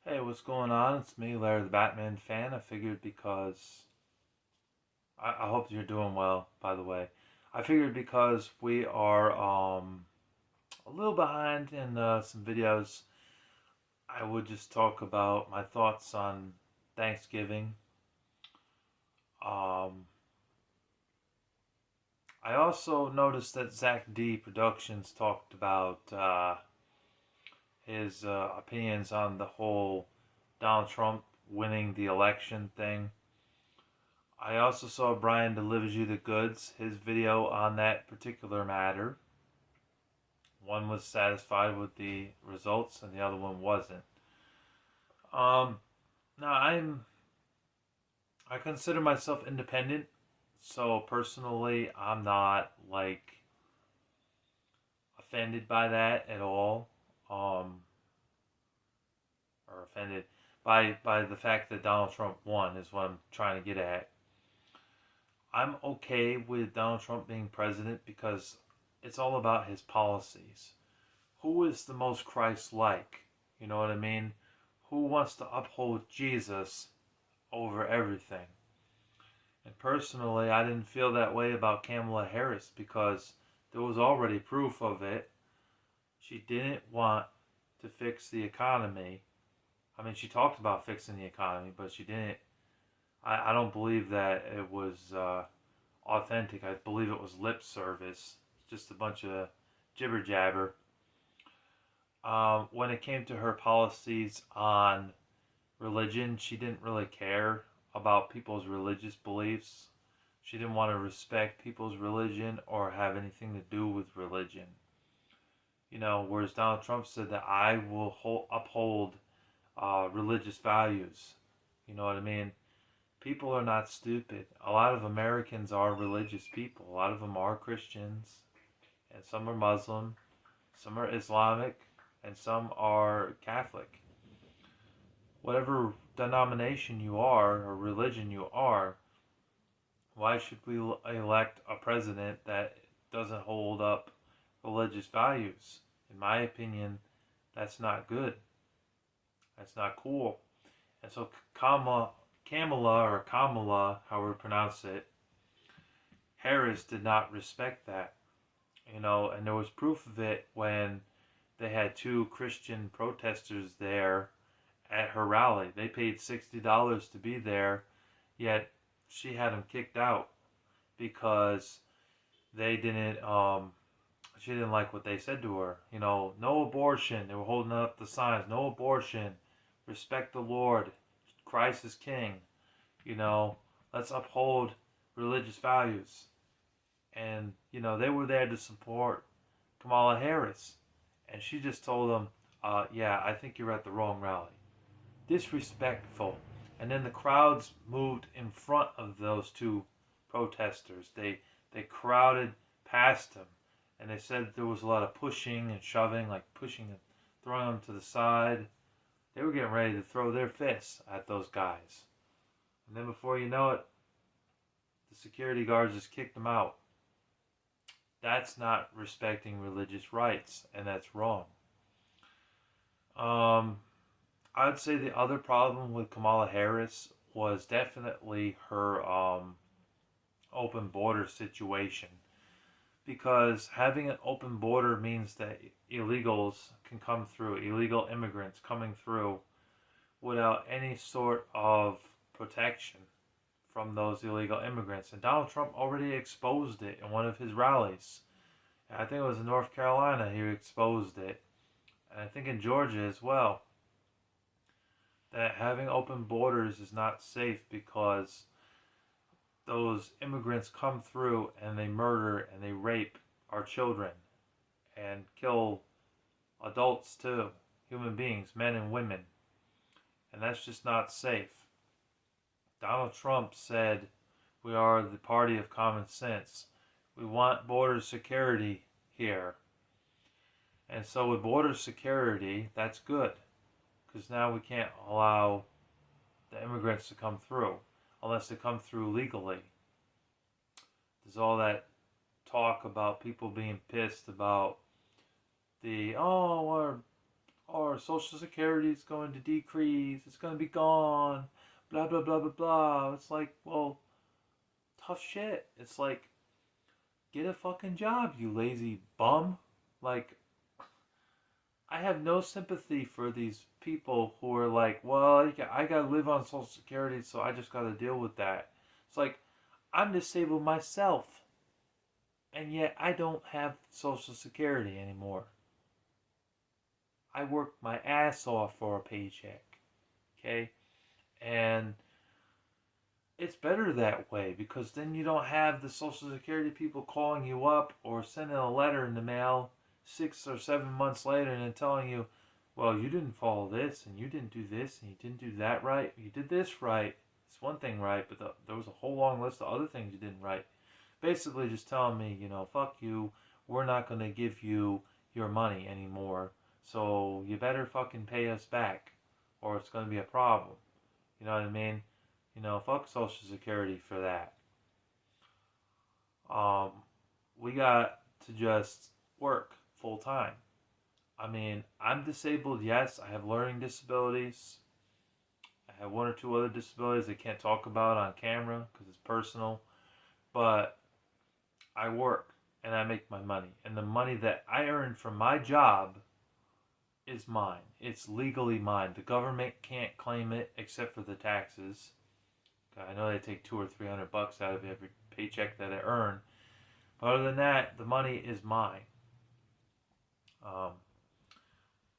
Hey, what's going on? It's me, Larry the Batman fan. I figured because I hope you're doing well, by the way. I figured because we are a little behind in some videos, I would just talk about my thoughts on Thanksgiving. Um, I also noticed that Zach D Productions talked about his opinions on the whole Donald Trump winning the election thing. I also saw Brian Delivers You the Goods, his video on that particular matter. One was satisfied with the results and the other one wasn't. Um, now I consider myself independent, so personally I'm not like offended by that at all. Um, or offended by the fact that Donald Trump won is what I'm trying to get at. I'm okay with Donald Trump being president because it's all about his policies. Who is the most Christ-like? You know what I mean? Who wants to uphold Jesus over everything? And personally, I didn't feel that way about Kamala Harris because there was already proof of it. She didn't want to fix the economy. I mean, she talked about fixing the economy, but she didn't. I don't believe that it was authentic. I believe it was lip service. Just a bunch of jibber jabber. When it came to her policies on religion, she didn't really care about people's religious beliefs. She didn't want to respect people's religion or have anything to do with religion. Whereas Donald Trump said that I will uphold religious values. You know what I mean? People are not stupid. A lot of Americans are religious people. A lot of them are Christians, and some are Muslim, some are Islamic, and some are Catholic. Whatever denomination you are or religion you are, why should we elect a president that doesn't hold up religious values? In my opinion, that's not good. That's not cool. And so Kamala, however you pronounce it, Harris did not respect that. And there was proof of it when they had two Christian protesters there at her rally. They paid $60 to be there, yet she had them kicked out because they didn't. She didn't like what they said to her. No abortion. They were holding up the signs. No abortion. Respect the Lord. Christ is King. Let's uphold religious values. And they were there to support Kamala Harris, and she just told them, "Yeah, I think you're at the wrong rally." Disrespectful. And then the crowds moved in front of those two protesters. They crowded past them, and they said there was a lot of pushing and shoving, like pushing and throwing them to the side. They were getting ready to throw their fists at those guys. And then before you know it, the security guards just kicked them out. That's not respecting religious rights, and that's wrong. I would say the other problem with Kamala Harris was definitely her open border situation. Because having an open border means that illegals can come through, illegal immigrants coming through without any sort of protection from those illegal immigrants. And Donald Trump already exposed it in one of his rallies. I think it was in North Carolina he exposed it. And I think in Georgia as well. That having open borders is not safe because those immigrants come through and they murder and they rape our children and kill adults too, human beings, men and women. And that's just not safe. Donald Trump said we are the party of common sense. We want border security here. And so with border security, that's good. Because now we can't allow the immigrants to come through unless they come through legally. There's all that talk about people being pissed about we're or Social Security is going to decrease, it's going to be gone, blah, blah, blah, blah, blah. It's like, well, tough shit. It's like, get a fucking job, you lazy bum. Like, I have no sympathy for these people who are like, well, I gotta live on Social Security, so I just gotta deal with that. It's like, I'm disabled myself, and yet I don't have Social Security anymore. I work my ass off for a paycheck, okay? And it's better that way because then you don't have the Social Security people calling you up or sending a letter in the mail 6 or 7 months later and then telling you, well, you didn't follow this and you didn't do this and you didn't do that right. You did this right. It's one thing right, but there was a whole long list of other things you didn't right. Basically just telling me, fuck you. We're not going to give you your money anymore. So you better fucking pay us back or it's going to be a problem. You know what I mean? Fuck Social Security for that. Um, we got to just work full time. I mean, I'm disabled, yes. I have learning disabilities. I have one or two other disabilities I can't talk about on camera because it's personal. But I work and I make my money. And the money that I earn from my job is mine. It's legally mine. The government can't claim it except for the taxes. I know they take $200 or $300 out of every paycheck that I earn. But other than that, the money is mine.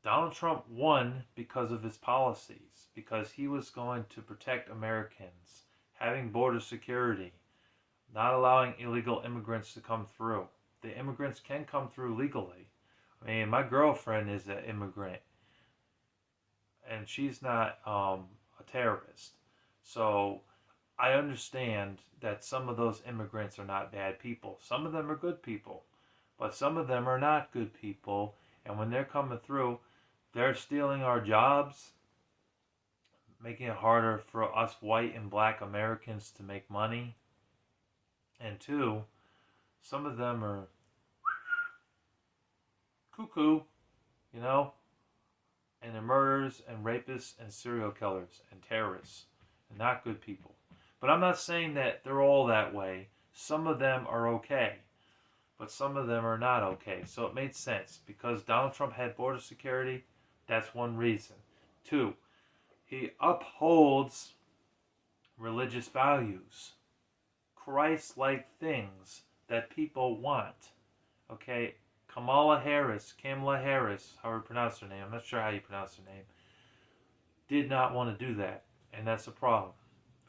Donald Trump won because of his policies, because he was going to protect Americans, having border security, not allowing illegal immigrants to come through. The immigrants can come through legally. I mean, my girlfriend is an immigrant, and she's not a terrorist. So I understand that some of those immigrants are not bad people. Some of them are good people, but some of them are not good people. And when they're coming through, they're stealing our jobs, making it harder for us white and black Americans to make money. And two, some of them are cuckoo, you know, and they're murderers and rapists and serial killers and terrorists and not good people. But I'm not saying that they're all that way. Some of them are okay, but some of them are not okay. So it made sense because Donald Trump had border security. That's one reason. Two, he upholds religious values, Christ-like things that people want. Okay, Kamala Harris, however you pronounce her name, I'm not sure how you pronounce her name, did not want to do that. And that's a problem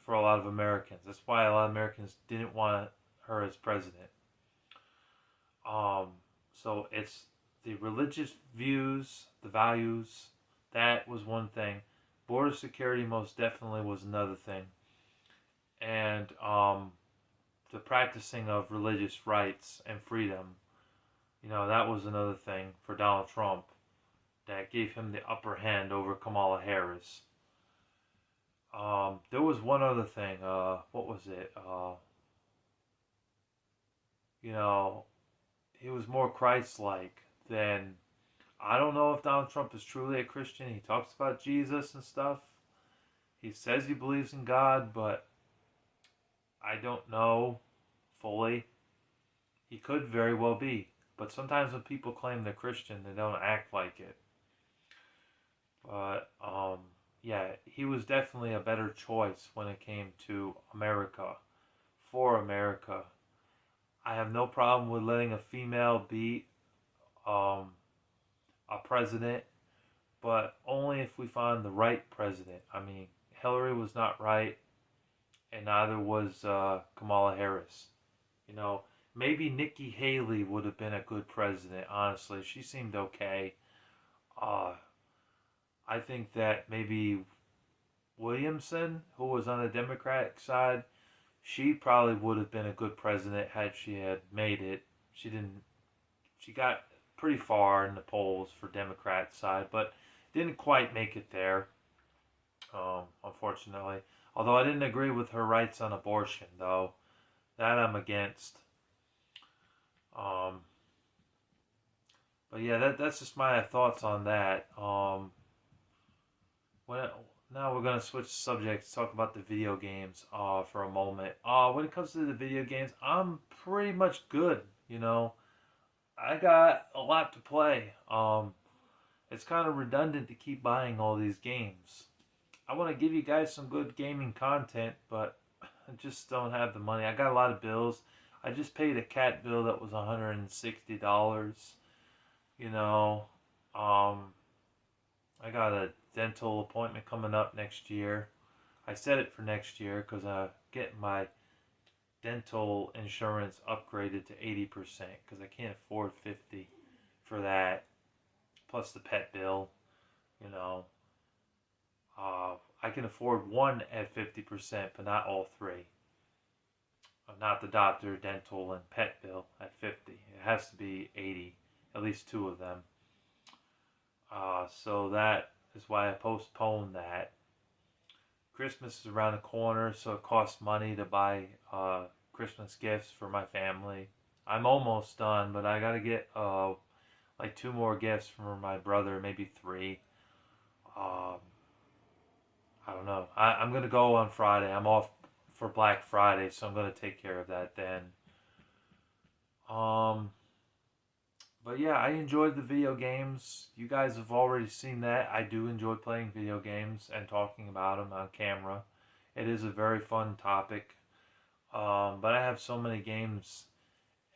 for a lot of Americans. That's why a lot of Americans didn't want her as president. So it's the religious views, the values, that was one thing. Border security most definitely was another thing. And the practicing of religious rights and freedom, that was another thing for Donald Trump that gave him the upper hand over Kamala Harris. There was one other thing. What was it? He was more Christ-like than. I don't know if Donald Trump is truly a Christian. He talks about Jesus and stuff. He says he believes in God, but I don't know fully. He could very well be. But sometimes when people claim they're Christian, they don't act like it. But, yeah, he was definitely a better choice when it came to America. For America. I have no problem with letting a female be a president, but only if we find the right president. I mean, Hillary was not right, and neither was Kamala Harris. Maybe Nikki Haley would have been a good president, honestly. She seemed okay. I think that maybe Williamson, who was on the Democratic side, she probably would have been a good president had she had made it. She didn't. She got pretty far in the polls for Democrat side, but didn't quite make it there, unfortunately. Although I didn't agree with her rights on abortion, though. That I'm against. But But yeah, that's just my thoughts on that. When Now we're gonna switch subjects, talk about the video games for a moment. When it comes to the video games, I'm pretty much good. You know, I got a lot to play. It's kind of redundant to keep buying all these games. I want to give you guys some good gaming content, but I just don't have the money. I got a lot of bills. I just paid a cat bill that was $160. You know, um, I got a dental appointment coming up next year. I set it for next year because I get my dental insurance upgraded to 80% because I can't afford 50 for that. Plus the pet bill, you know. I can afford one at 50%, but not all three. Not the doctor, dental, and pet bill at 50. It has to be 80, at least two of them. So that is why I postponed that. Christmas is around the corner, so it costs money to buy Christmas gifts for my family. I'm almost done, but I gotta get like two more gifts for my brother, maybe three. Um, I don't know. I'm gonna go on Friday. I'm off for Black Friday, so I'm gonna take care of that then. Um, but yeah, I enjoyed the video games. You guys have already seen that. I do enjoy playing video games and talking about them on camera. It is a very fun topic. But I have so many games,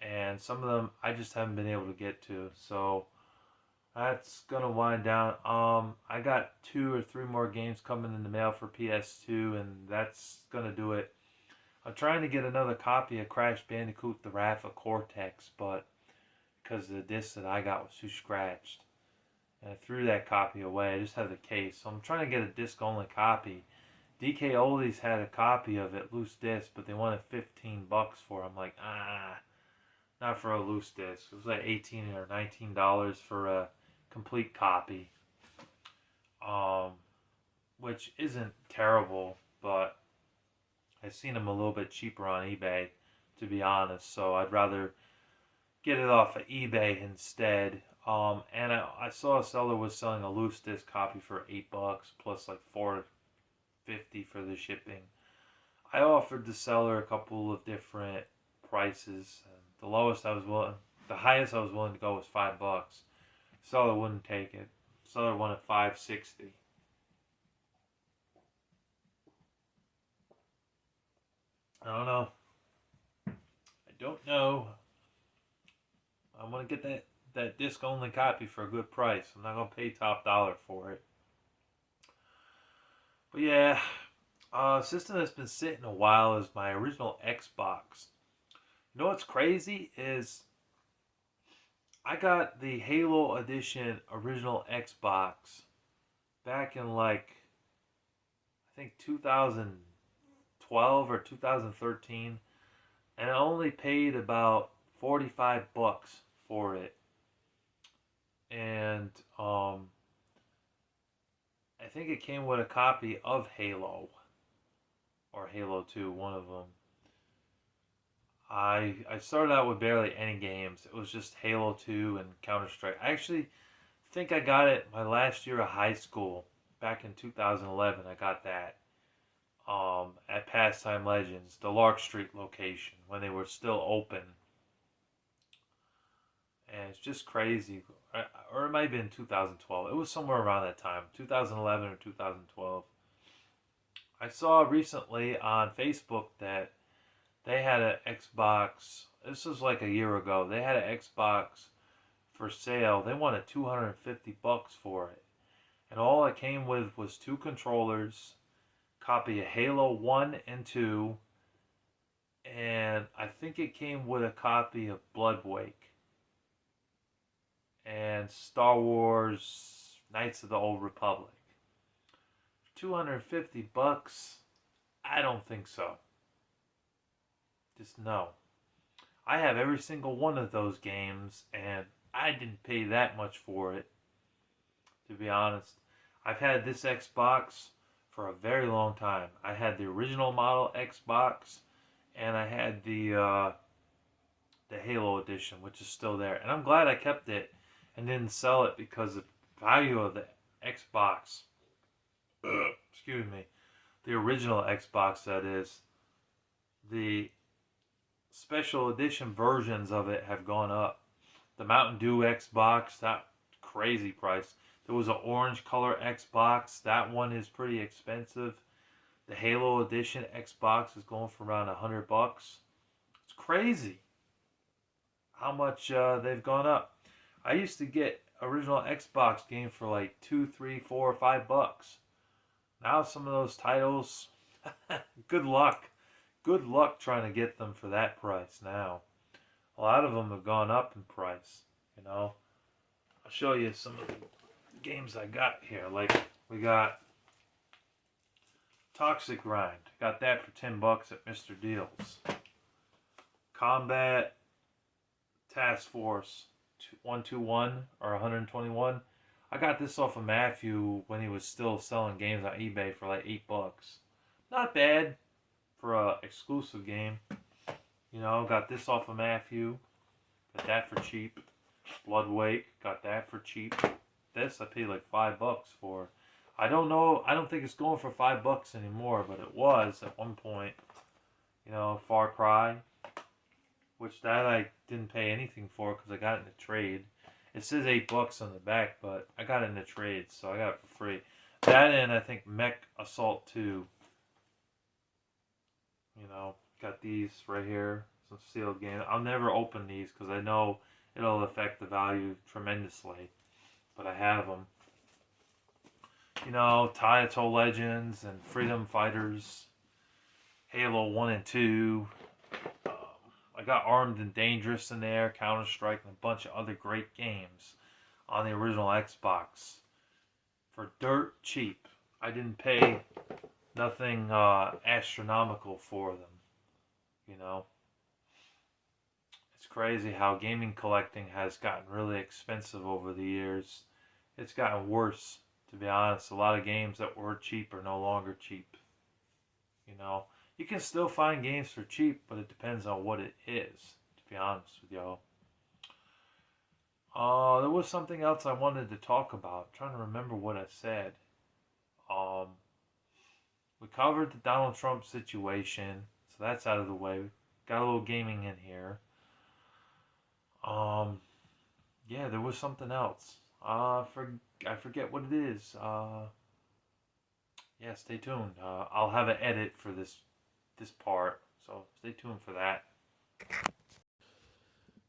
and some of them I just haven't been able to get to. So that's gonna wind down. I got 2 or 3 more games coming in the mail for PS2, and that's gonna do it. I'm trying to get another copy of Crash Bandicoot: The Wrath of Cortex, but because the disc that I got was too scratched, and I threw that copy away. I just have the case, so I'm trying to get a disc-only copy. DK Oldies had a copy of it, loose disc, but they wanted $15 for it. I'm like, not for a loose disc. It was like $18 or $19 for a complete copy, um, which isn't terrible, but I've seen them a little bit cheaper on eBay, to be honest. So I'd rather get it off of eBay instead. And I saw a seller was selling a loose disc copy for $8 plus like $4.50 for the shipping. I offered the seller a couple of different prices. The highest I was willing to go was $5. Seller wouldn't take it. Seller wanted $5.60. I don't know. I don't know. I want to get that disc only copy for a good price. I'm not gonna pay top dollar for it. But yeah, system that's been sitting a while is my original Xbox. You know what's crazy is I got the Halo Edition original Xbox back in like I think 2012 or 2013, and I only paid about $45 for it. And I think it came with a copy of Halo or Halo 2, one of them. I started out with barely any games. It was just Halo 2 and Counter-Strike. I actually think I got it my last year of high school. Back in 2011, I got that at Pastime Legends, the Lark Street location, when they were still open. And it's just crazy. Or it might have been 2012. It was somewhere around that time, 2011 or 2012. I saw recently on Facebook that they had an Xbox. This was like a year ago. They had an Xbox for sale. They wanted $250 for it. And all it came with was 2 controllers, copy of Halo 1 and 2, and I think it came with a copy of Bloodwake and Star Wars Knights of the Old Republic. $250? I don't think so. Just no. I have every single one of those games, and I didn't pay that much for it, to be honest. I've had this Xbox for a very long time. I had the original model Xbox, and I had the Halo edition, which is still there. And I'm glad I kept it and didn't sell it because the value of the Xbox, excuse me, the original Xbox, that is, the special edition versions of it have gone up. The Mountain Dew Xbox, that crazy price. There was an orange color Xbox. That one is pretty expensive. The Halo Edition Xbox is going for around $100. It's crazy how much they've gone up. I used to get original Xbox games for like $2, $3, $4, $5. Now some of those titles, good luck. Good luck trying to get them for that price now. A lot of them have gone up in price, you know. I'll show you some of the games I got here. Like, we got Toxic Grind. Got that for $10 at Mr. Deals. Combat Task Force 121 or 121. I got this off of Matthew when he was still selling games on eBay for like $8. Not bad for a exclusive game. You know, got this off of Matthew. Got that for cheap. Bloodwake, got that for cheap. This I paid like $5 for. I don't know. I don't think it's going for $5 anymore, but it was at one point. You know, Far Cry, which that I didn't pay anything for because I got it in a trade. It says $8 on the back, but I got it in a trade, so I got it for free. That and I think Mech Assault 2. You know, got these right here, some sealed games. I'll never open these because I know it'll affect the value tremendously, but I have them. You know, Taito Legends and Freedom Fighters, Halo 1 and 2. I got Armed and Dangerous in there, Counter-Strike, and a bunch of other great games on the original Xbox for dirt cheap. I didn't pay nothing astronomical for them, you know. It's crazy how gaming collecting has gotten really expensive over the years. It's gotten worse, to be honest. A lot of games that were cheap are no longer cheap, you know. You can still find games for cheap, but it depends on what it is, to be honest with y'all. There was something else I wanted to talk about. I'm trying to remember what I said. We covered the Donald Trump situation, so that's out of the way. Got a little gaming in here. Yeah, there was something else. I forget what it is. Yeah, stay tuned. I'll have an edit for this part, so stay tuned for that.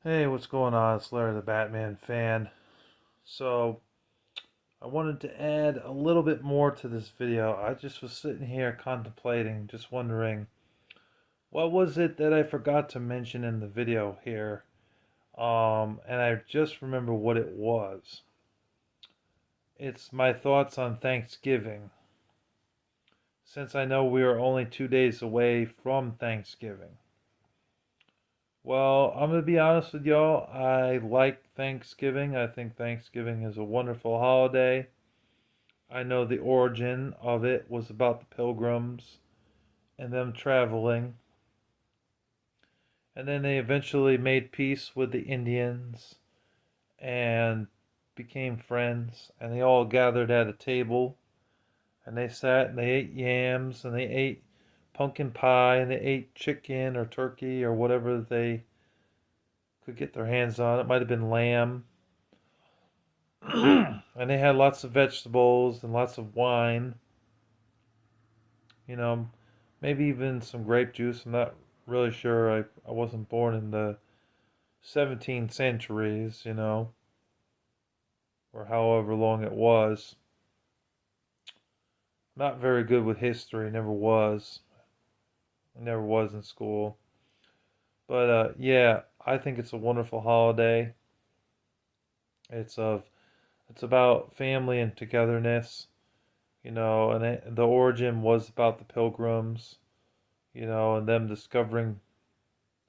Hey, what's going on? It's Larry the Batman fan. So, I wanted to add a little bit more to this video. I just was sitting here contemplating, just wondering, what was it that I forgot to mention in the video here? And I just remember what it was. It's my thoughts on Thanksgiving. Since I know we are only 2 days away from Thanksgiving. Well, I'm going to be honest with y'all. I like Thanksgiving. I think Thanksgiving is a wonderful holiday. I know the origin of it was about the Pilgrims and them traveling. And then they eventually made peace with the Indians and became friends. And they all gathered at a table. And they sat and they ate yams and they ate pumpkin pie and they ate chicken or turkey or whatever they could get their hands on. It might have been lamb. And they had lots of vegetables and lots of wine. You know, maybe even some grape juice. I'm not really sure. I wasn't born in the 17th centuries, you know, or however long it was. Not very good with history, never was. I never was in school. But yeah, I think it's a wonderful holiday. It's about family and togetherness, you know, and the origin was about the Pilgrims, you know, and them discovering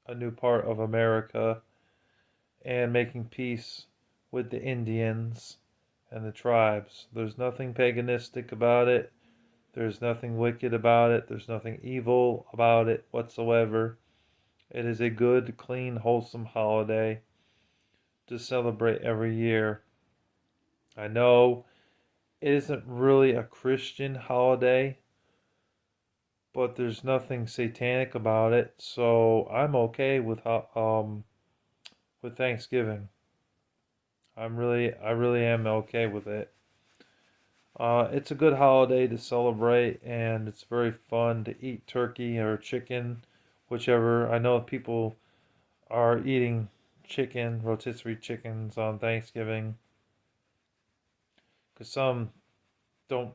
a new part of America and making peace with the Indians and the tribes. There's nothing paganistic about it. There's nothing wicked about it. There's nothing evil about it whatsoever. It is a good, clean, wholesome holiday to celebrate every year. I know it isn't really a Christian holiday, but there's nothing satanic about it, so I'm okay with Thanksgiving. I really am okay with it. It's a good holiday to celebrate, and it's very fun to eat turkey or chicken, whichever. I know people are eating chicken, rotisserie chickens on Thanksgiving, because some don't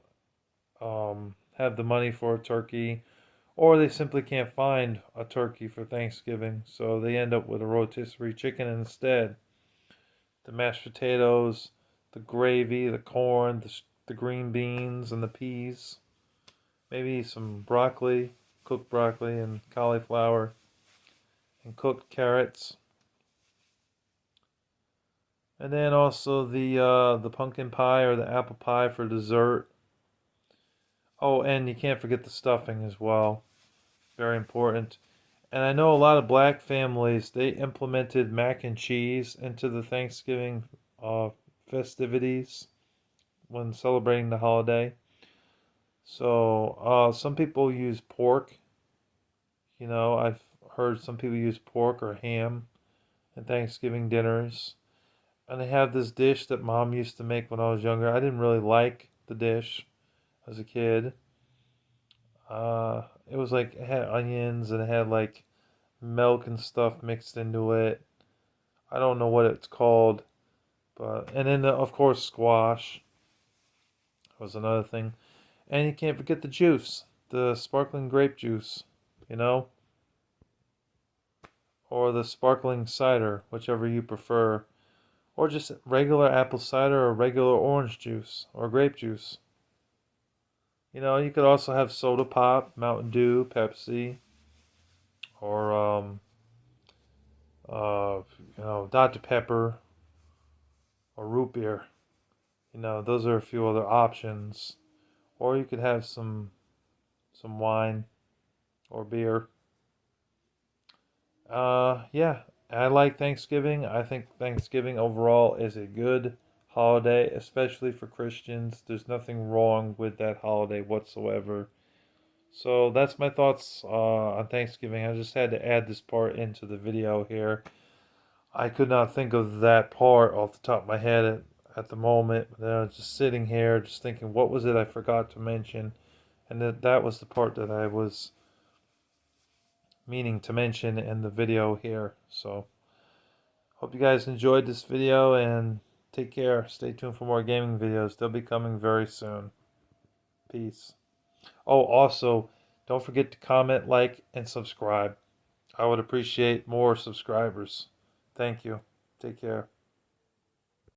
have the money for a turkey, or they simply can't find a turkey for Thanksgiving, so they end up with a rotisserie chicken instead. The mashed potatoes, the gravy, the corn, the green beans, and the peas. Maybe some broccoli, cooked broccoli, and cauliflower, and cooked carrots. And then also the pumpkin pie or the apple pie for dessert. Oh, and you can't forget the stuffing as well. Very important. And I know a lot of black families, they implemented mac and cheese into the Thanksgiving uh, festivities when celebrating the holiday. So some people use pork. I've heard some people use pork or ham in Thanksgiving dinners. And they have this dish that mom used to make when I was younger. I didn't really like the dish as a kid. It was like it had onions and it had like milk and stuff mixed into it. I don't know what it's called, but and then of course squash was another thing. And you can't forget the juice, the sparkling grape juice, you know, or the sparkling cider, whichever you prefer, or just regular apple cider or regular orange juice or grape juice. You could also have soda pop, Mountain Dew, Pepsi, or Dr. Pepper or root beer. Those are a few other options. Or you could have some wine or beer. Yeah, I like Thanksgiving. I think Thanksgiving overall is a good holiday, especially for Christians. There's nothing wrong with that holiday whatsoever. So that's my thoughts on Thanksgiving. I just had to add this part into the video here. I could not think of that part off the top of my head at the moment. But I was just sitting here, just thinking, what was it I forgot to mention? And that was the part that I was meaning to mention in the video here. So, hope you guys enjoyed this video and take care. Stay tuned for more gaming videos. They'll be coming very soon. Peace. Oh, also, don't forget to comment, like, and subscribe. I would appreciate more subscribers. Thank you. Take care.